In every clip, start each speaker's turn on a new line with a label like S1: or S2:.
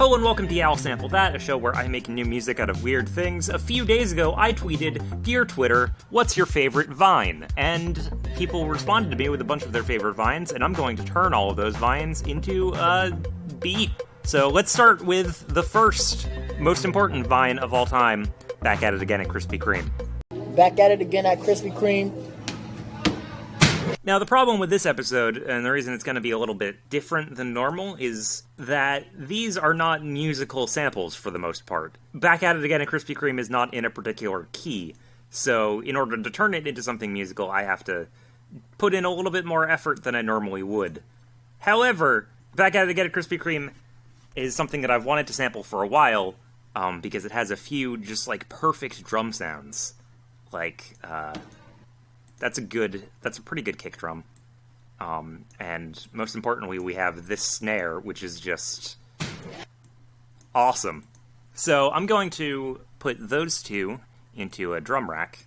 S1: Hello and welcome to Y'all Sample That, a show where I make new music out of weird things. A few days ago, I tweeted, "Dear Twitter, what's your favorite Vine?" And people responded to me with a bunch of their favorite Vines, and I'm going to turn all of those Vines into a beat. So let's start with the first, most important Vine of all time, Back at It Again at Krispy Kreme.
S2: Back at it again at Krispy Kreme.
S1: Now, the problem with this episode, and the reason it's going to be a little bit different than normal, is that these are not musical samples for the most part. Back at It Again at Krispy Kreme is not in a particular key, so in order to turn it into something musical, I have to put in a little bit more effort than I normally would. However, Back at It Again at Krispy Kreme is something that I've wanted to sample for a while, because it has a few just, perfect drum sounds. That's a pretty good kick drum. And most importantly, we have this snare, which is just awesome. So I'm going to put those two into a drum rack,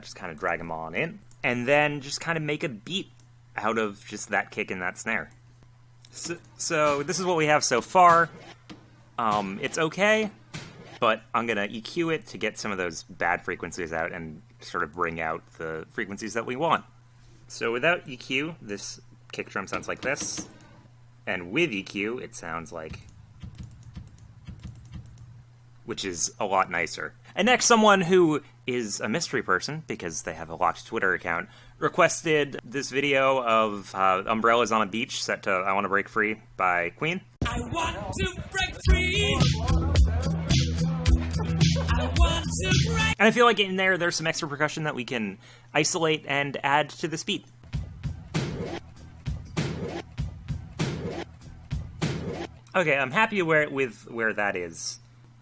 S1: just kind of drag them on in, and then just kind of make a beat out of just that kick and that snare. So this is what we have so far. It's okay, but I'm going to EQ it to get some of those bad frequencies out and sort of bring out the frequencies that we want. So without EQ, this kick drum sounds like this, and with EQ, it sounds like... which is a lot nicer. And next, someone who is a mystery person, because they have a locked Twitter account, requested this video of Umbrellas on a Beach set to I Want to Break Free by Queen.
S3: I want to break free.
S1: And I feel like in there's some extra percussion that we can isolate and add to this beat. Okay, I'm happy with where that is.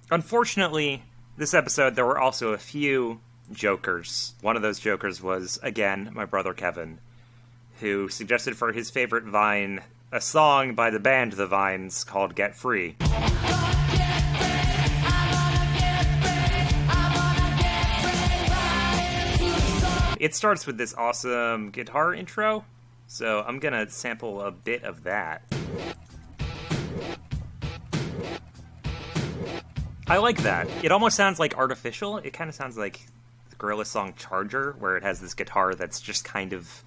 S1: Unfortunately, this episode, there were also a few jokers. One of those jokers was, again, my brother Kevin, who suggested for his favorite Vine a song by the band The Vines called Get Free. It starts with this awesome guitar intro, so I'm gonna sample a bit of that. I like that. It almost sounds like artificial. It kind of sounds like the Guerrilla song Charger, where it has this guitar that's just kind of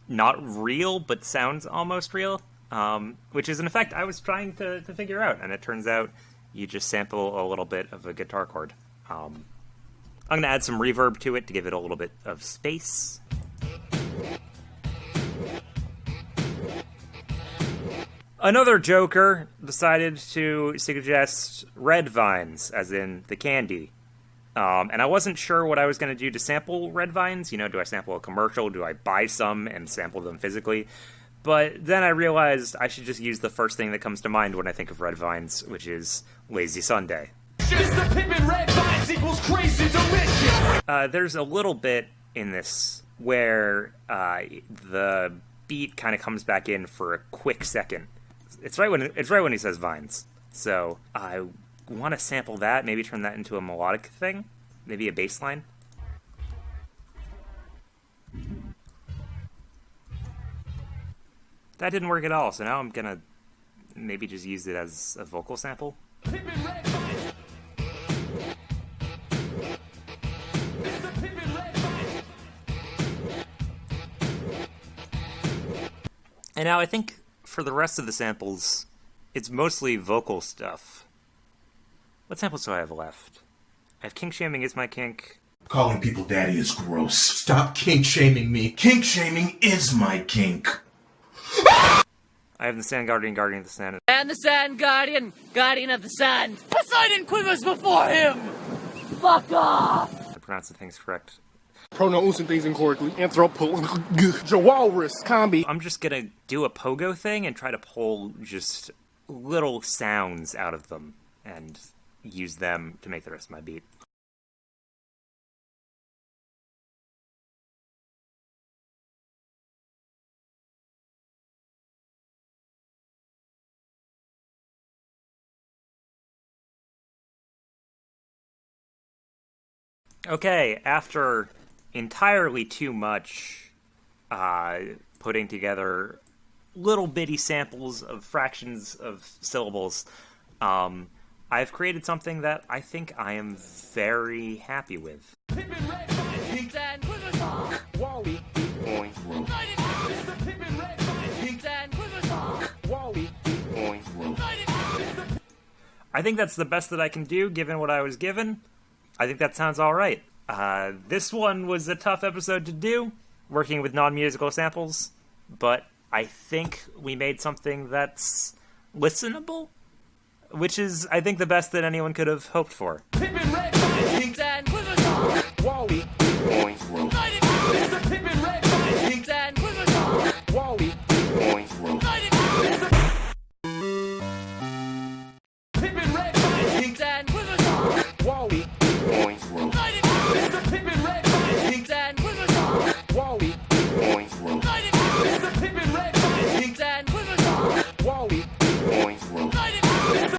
S1: not real, but sounds almost real, which is an effect I was trying to figure out, and it turns out you just sample a little bit of a guitar chord. I'm going to add some reverb to it to give it a little bit of space. Another joker decided to suggest red vines, as in the candy. And I wasn't sure what I was going to do to sample red vines. You know, do I sample a commercial? Do I buy some and sample them physically? But then I realized I should just use the first thing that comes to mind when I think of red vines, which is Lazy Sunday. There's a little bit in this where the beat kind of comes back in for a quick second. It's right when he says vines. So I want to sample that, maybe turn that into a melodic thing, maybe a bass line. That didn't work at all, so now I'm gonna maybe just use it as a vocal sample. And now I think for the rest of the samples, it's mostly vocal stuff. What samples do I have left? I have Kink Shaming Is My Kink.
S4: Calling people daddy is gross. Stop kink shaming me. Kink shaming is my kink.
S1: I have the Sand Guardian, Guardian of the Sand.
S3: And the Sand Guardian, Guardian of the Sand. Poseidon quivers before him. Fuck off.
S1: I pronounced the things correct.
S5: Pronouncing things incorrectly. Jawalrus, combi.
S1: I'm just gonna do a pogo thing and try to pull just little sounds out of them and use them to make the rest of my beat. Okay, after entirely too much putting together little bitty samples of fractions of syllables, I've created something that I think I am very happy with. I think that's the best that I can do, given what I was given. I think that sounds alright. This one was a tough episode to do, working with non-musical samples, but I think we made something that's listenable, which is, I think, the best that anyone could have hoped for.